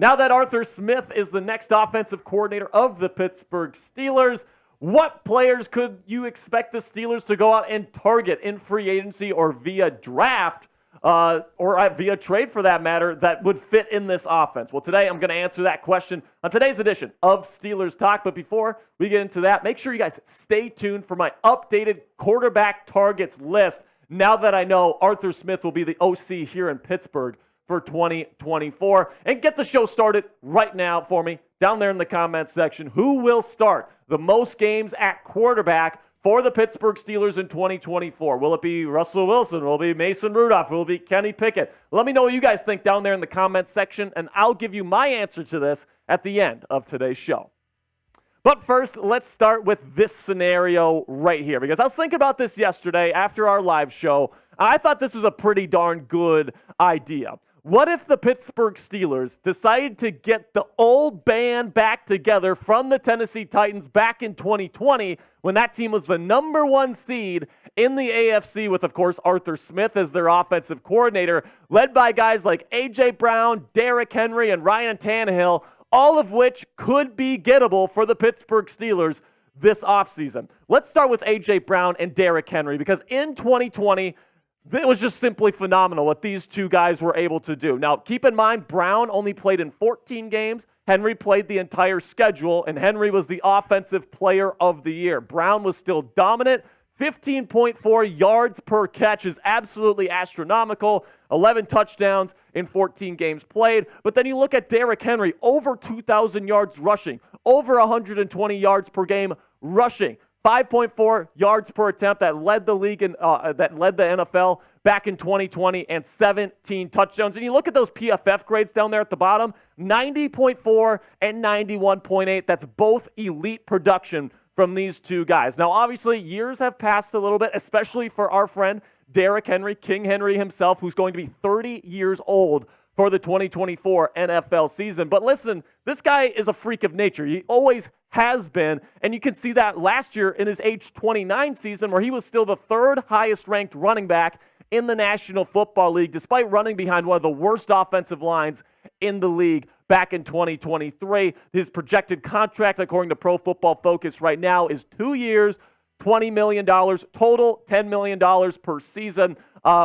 Now that Arthur Smith is the next offensive coordinator of the Pittsburgh Steelers, what players could you expect the Steelers to go out and target in free agency or via draft, or via trade for that matter, that would fit in this offense? Well, today I'm going to answer that question on today's edition of Steelers Talk. But before we get into that, make sure you guys stay tuned for my updated quarterback targets list now that I know Arthur Smith will be the OC here in Pittsburgh for 2024. And get the show started right now for me down there in the comments section. Who will start the most games at quarterback for the Pittsburgh Steelers in 2024? Will it be Russell Wilson? Will it be Mason Rudolph? Will it be Kenny Pickett? Let me know what you guys think down there in the comments section, and I'll give you my answer to this at the end of today's show. But first, let's start with this scenario right here, because I was thinking about this yesterday after our live show. I thought this was a pretty darn good idea. What if the Pittsburgh Steelers decided to get the old band back together from the Tennessee Titans back in 2020 when that team was the number one seed in the AFC with, of course, Arthur Smith as their offensive coordinator, led by guys like A.J. Brown, Derrick Henry, and Ryan Tannehill, all of which could be gettable for the Pittsburgh Steelers this offseason. Let's start with A.J. Brown and Derrick Henry, because in 2020, it was just simply phenomenal what these two guys were able to do. Now, keep in mind, Brown only played in 14 games. Henry played the entire schedule, and Henry was the offensive player of the year. Brown was still dominant. 15.4 yards per catch is absolutely astronomical. 11 touchdowns in 14 games played. But then you look at Derrick Henry, over 2,000 yards rushing, over 120 yards per game rushing. 5.4 yards per attempt that led the league that led the NFL back in 2020, and 17 touchdowns. And you look at those PFF grades down there at the bottom, 90.4 and 91.8. That's both elite production from these two guys. Now, obviously, years have passed a little bit, especially for our friend Derrick Henry, King Henry himself, who's going to be 30 years old for the 2024 NFL season. But listen, this guy is a freak of nature. He always has been, and you can see that last year in his age 29 season, where he was still the third highest ranked running back in the National Football League, despite running behind one of the worst offensive lines in the league back in 2023. His projected contract, according to Pro Football Focus right now, is 2 years, $20 million, total $10 million per season,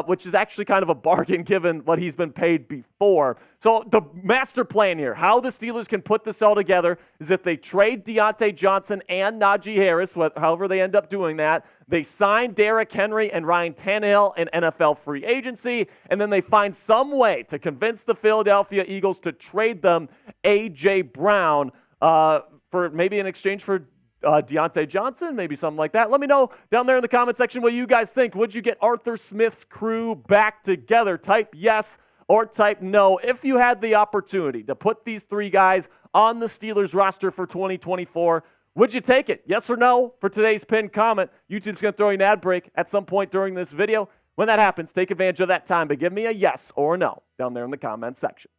which is actually kind of a bargain given what he's been paid before. So the master plan here, how the Steelers can put this all together, is if they trade Diontae Johnson and Najee Harris, however they end up doing that, they sign Derrick Henry and Ryan Tannehill in NFL free agency, and then they find some way to convince the Philadelphia Eagles to trade them A.J. Brown for maybe in exchange for Diontae Johnson, maybe something like that. Let me know down there in the comment section what you guys think. Would you get Arthur Smith's crew back together? Type yes or type no if you had the opportunity to put these three guys on the Steelers roster for 2024. Would you take it? Yes or no for today's pinned comment. YouTube's going to throw you an ad break at some point during this video. When that happens, take advantage of that time, but give me a yes or no down there in the comment section.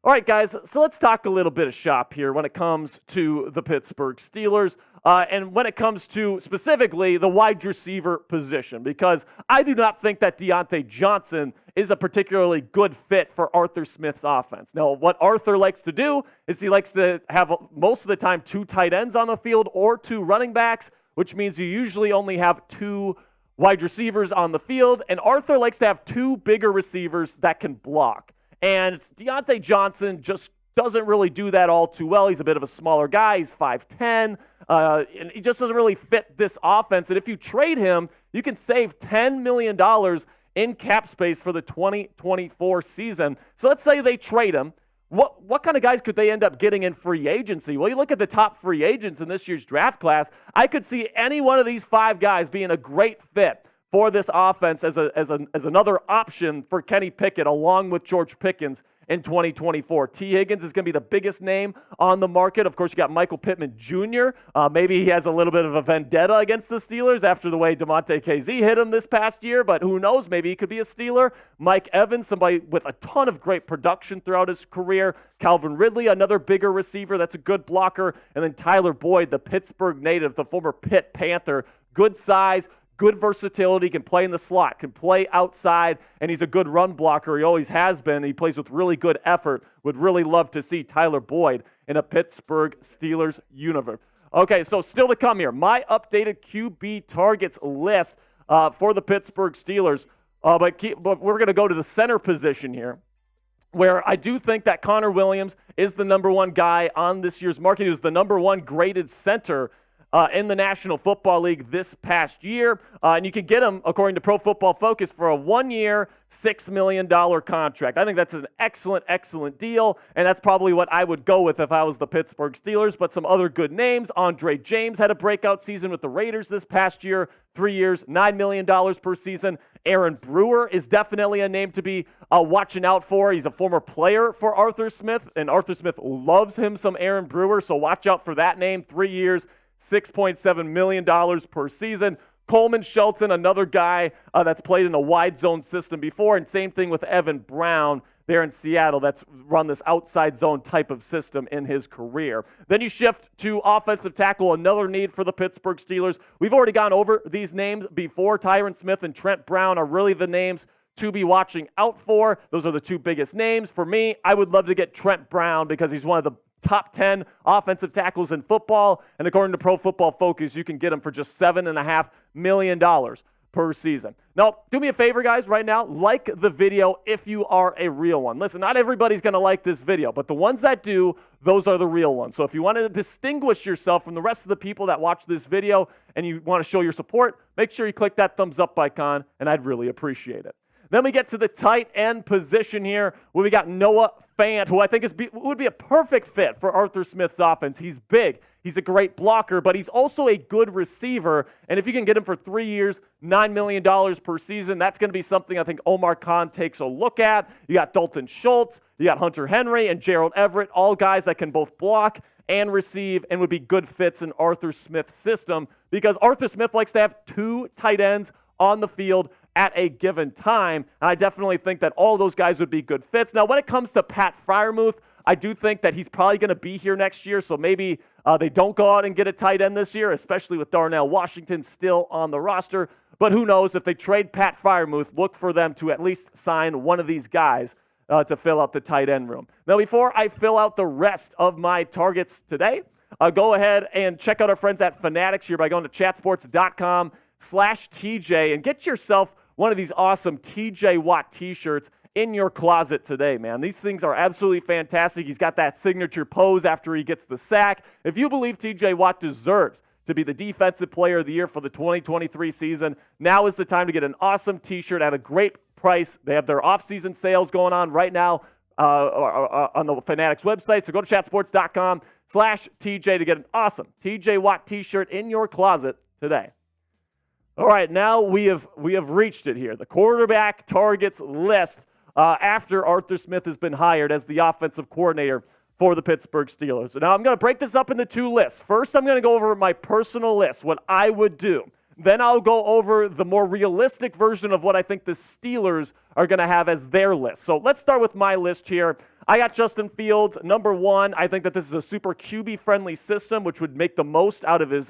All right, guys, so let's talk a little bit of shop here when it comes to the Pittsburgh Steelers and when it comes to specifically the wide receiver position, because I do not think that Diontae Johnson is a particularly good fit for Arthur Smith's offense. Now, what Arthur likes to do is he likes to have most of the time 2 tight ends on the field or 2 running backs, which means you usually only have 2 wide receivers on the field, and Arthur likes to have 2 bigger receivers that can block. And Diontae Johnson just doesn't really do that all too well. He's a bit of a smaller guy. He's 5'10", and he just doesn't really fit this offense. And if you trade him, you can save $10 million in cap space for the 2024 season. So let's say they trade him. What kind of guys could they end up getting in free agency? Well, you look at the top free agents in this year's draft class, I could see any one of these 5 guys being a great fit for this offense as another option for Kenny Pickett along with George Pickens in 2024. T. Higgins is going to be the biggest name on the market. Of course, you got Michael Pittman Jr. Maybe he has a little bit of a vendetta against the Steelers after the way DeMonte KZ hit him this past year, but who knows? Maybe he could be a Steeler. Mike Evans, somebody with a ton of great production throughout his career. Calvin Ridley, another bigger receiver that's a good blocker. And then Tyler Boyd, the Pittsburgh native, the former Pitt Panther. Good size, good versatility, can play in the slot, can play outside, and he's a good run blocker. He always has been. He plays with really good effort. Would really love to see Tyler Boyd in a Pittsburgh Steelers uniform. Okay, so still to come here. My updated QB targets list for the Pittsburgh Steelers. But we're going to go to the center position here, where I do think that Connor Williams is the number one guy on this year's market. He was the number one graded center in the National Football League this past year. And you can get him, according to Pro Football Focus, for a 1-year, $6 million contract. I think that's an excellent, excellent deal, and that's probably what I would go with if I was the Pittsburgh Steelers. But some other good names. Andre James had a breakout season with the Raiders this past year, 3 years, $9 million per season. Aaron Brewer is definitely a name to be watching out for. He's a former player for Arthur Smith, and Arthur Smith loves him some Aaron Brewer, so watch out for that name. 3 years, $6.7 million per season. Coleman Shelton, another guy that's played in a wide zone system before, and same thing with Evan Brown there in Seattle that's run this outside zone type of system in his career. Then you shift to offensive tackle, another need for the Pittsburgh Steelers. We've already gone over these names before. Tyron Smith and Trent Brown are really the names to be watching out for. Those are the two biggest names. For me, I would love to get Trent Brown because he's one of the top 10 offensive tackles in football, and according to Pro Football Focus, you can get him for just $7.5 million per season. Now, do me a favor, guys, right now, like the video if you are a real one. Listen, not everybody's going to like this video, but the ones that do, those are the real ones. So if you want to distinguish yourself from the rest of the people that watch this video and you want to show your support, make sure you click that thumbs up icon, and I'd really appreciate it. Then we get to the tight end position here, where we got Noah Fant, who I think would be a perfect fit for Arthur Smith's offense. He's big. He's a great blocker, but he's also a good receiver. And if you can get him for 3 years, $9 million per season, that's going to be something I think Omar Khan takes a look at. You got Dalton Schultz, you got Hunter Henry, and Gerald Everett, all guys that can both block and receive and would be good fits in Arthur Smith's system, because Arthur Smith likes to have 2 tight ends on the field at a given time, and I definitely think that all those guys would be good fits. Now, when it comes to Pat Freiermuth, I do think that he's probably going to be here next year, so maybe they don't go out and get a tight end this year, especially with Darnell Washington still on the roster. But who knows, if they trade Pat Freiermuth, look for them to at least sign one of these guys to fill out the tight end room. Now, before I fill out the rest of my targets today, go ahead and check out our friends at Fanatics here by going to chatsports.com/TJ and get yourself one of these awesome TJ Watt t-shirts in your closet today, man. These things are absolutely fantastic. He's got that signature pose after he gets the sack. If you believe TJ Watt deserves to be the Defensive Player of the Year for the 2023 season, now is the time to get an awesome t-shirt at a great price. They have their off-season sales going on right now on the Fanatics website. So go to chatsports.com/TJ to get an awesome TJ Watt t-shirt in your closet today. All right, now we have reached it here. The quarterback targets list after Arthur Smith has been hired as the offensive coordinator for the Pittsburgh Steelers. So now I'm going to break this up into 2 lists. First, I'm going to go over my personal list, what I would do. Then I'll go over the more realistic version of what I think the Steelers are going to have as their list. So let's start with my list here. I got Justin Fields, number 1. I think that this is a super QB-friendly system, which would make the most out of his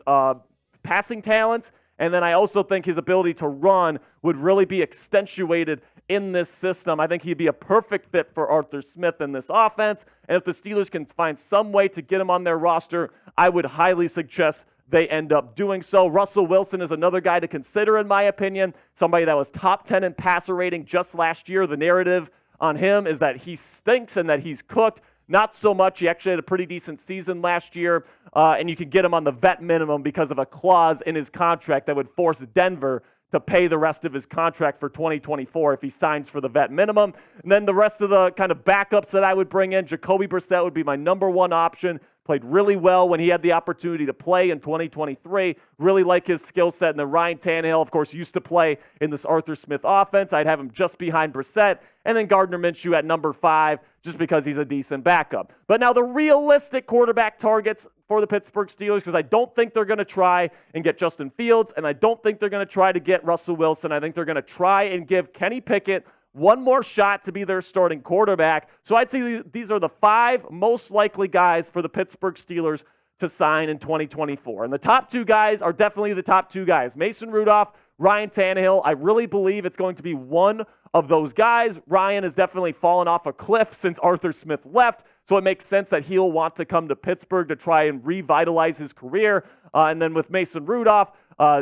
passing talents. And then I also think his ability to run would really be accentuated in this system. I think he'd be a perfect fit for Arthur Smith in this offense. And if the Steelers can find some way to get him on their roster, I would highly suggest they end up doing so. Russell Wilson is another guy to consider, in my opinion, somebody that was top 10 in passer rating just last year. The narrative on him is that he stinks and that he's cooked. Not so much. He actually had a pretty decent season last year, and you could get him on the vet minimum because of a clause in his contract that would force Denver to pay the rest of his contract for 2024 if he signs for the vet minimum. And then the rest of the kind of backups that I would bring in, Jacoby Brissett would be my number 1 option. Played really well when he had the opportunity to play in 2023. Really like his skill set. And then Ryan Tannehill, of course, used to play in this Arthur Smith offense. I'd have him just behind Brissett. And then Gardner Minshew at number 5, just because he's a decent backup. But now the realistic quarterback targets for the Pittsburgh Steelers, because I don't think they're going to try and get Justin Fields, and I don't think they're going to try to get Russell Wilson. I think they're going to try and give Kenny Pickett one more shot to be their starting quarterback. So I'd say these are the 5 most likely guys for the Pittsburgh Steelers to sign in 2024. And the top 2 guys are definitely the top 2 guys. Mason Rudolph, Ryan Tannehill. I really believe it's going to be one of those guys. Ryan has definitely fallen off a cliff since Arthur Smith left, so it makes sense that he'll want to come to Pittsburgh to try and revitalize his career. And then with Mason Rudolph,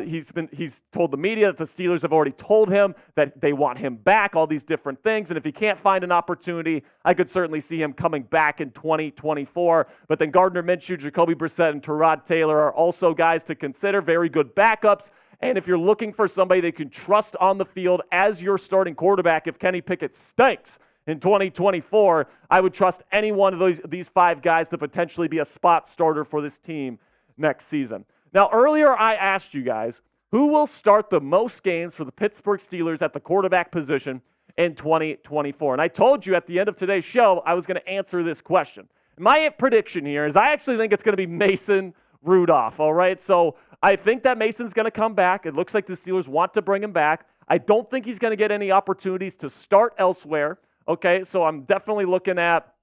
he's told the media that the Steelers have already told him that they want him back, all these different things. And if he can't find an opportunity, I could certainly see him coming back in 2024. But then Gardner Minshew, Jacoby Brissett, and Tyrod Taylor are also guys to consider, very good backups. And if you're looking for somebody that you can trust on the field as your starting quarterback, if Kenny Pickett stinks in 2024, I would trust any one of these 5 guys to potentially be a spot starter for this team next season. Now, earlier I asked you guys, who will start the most games for the Pittsburgh Steelers at the quarterback position in 2024? And I told you at the end of today's show I was going to answer this question. My prediction here is I actually think it's going to be Mason Rudolph, all right? So I think that Mason's going to come back. It looks like the Steelers want to bring him back. I don't think he's going to get any opportunities to start elsewhere, okay? So I'm definitely looking at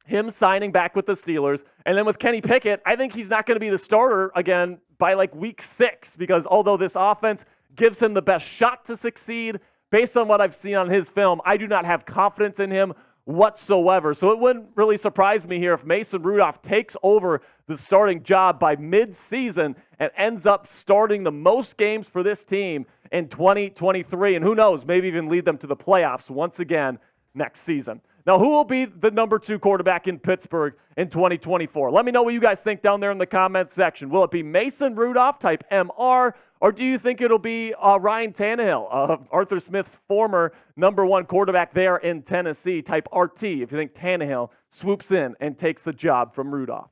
him signing back with the Steelers. And then with Kenny Pickett, I think he's not going to be the starter again by like week 6, because although this offense gives him the best shot to succeed, based on what I've seen on his film, I do not have confidence in him whatsoever. So it wouldn't really surprise me here if Mason Rudolph takes over the starting job by mid-season and ends up starting the most games for this team in 2023. And who knows, maybe even lead them to the playoffs once again next season. Now, who will be the number 2 quarterback in Pittsburgh in 2024? Let me know what you guys think down there in the comments section. Will it be Mason Rudolph, type MR, or do you think it'll be Ryan Tannehill, Arthur Smith's former number 1 quarterback there in Tennessee, type RT, if you think Tannehill swoops in and takes the job from Rudolph?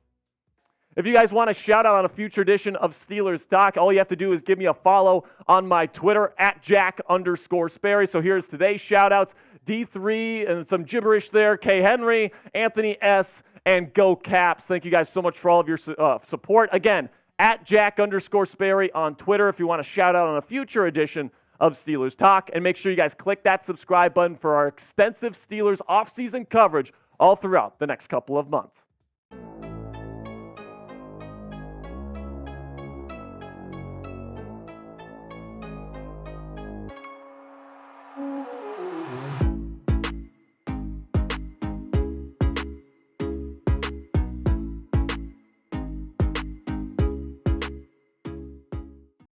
If you guys want a shout out on a future edition of Steelers Talk, all you have to do is give me a follow on my Twitter at Jack_Sperry. So here's today's shout outs. D3 and some gibberish there. K. Henry, Anthony S., and Go Caps. Thank you guys so much for all of your support. Again, at Jack_Sperry on Twitter if you want a shout out on a future edition of Steelers Talk. And make sure you guys click that subscribe button for our extensive Steelers offseason coverage all throughout the next couple of months.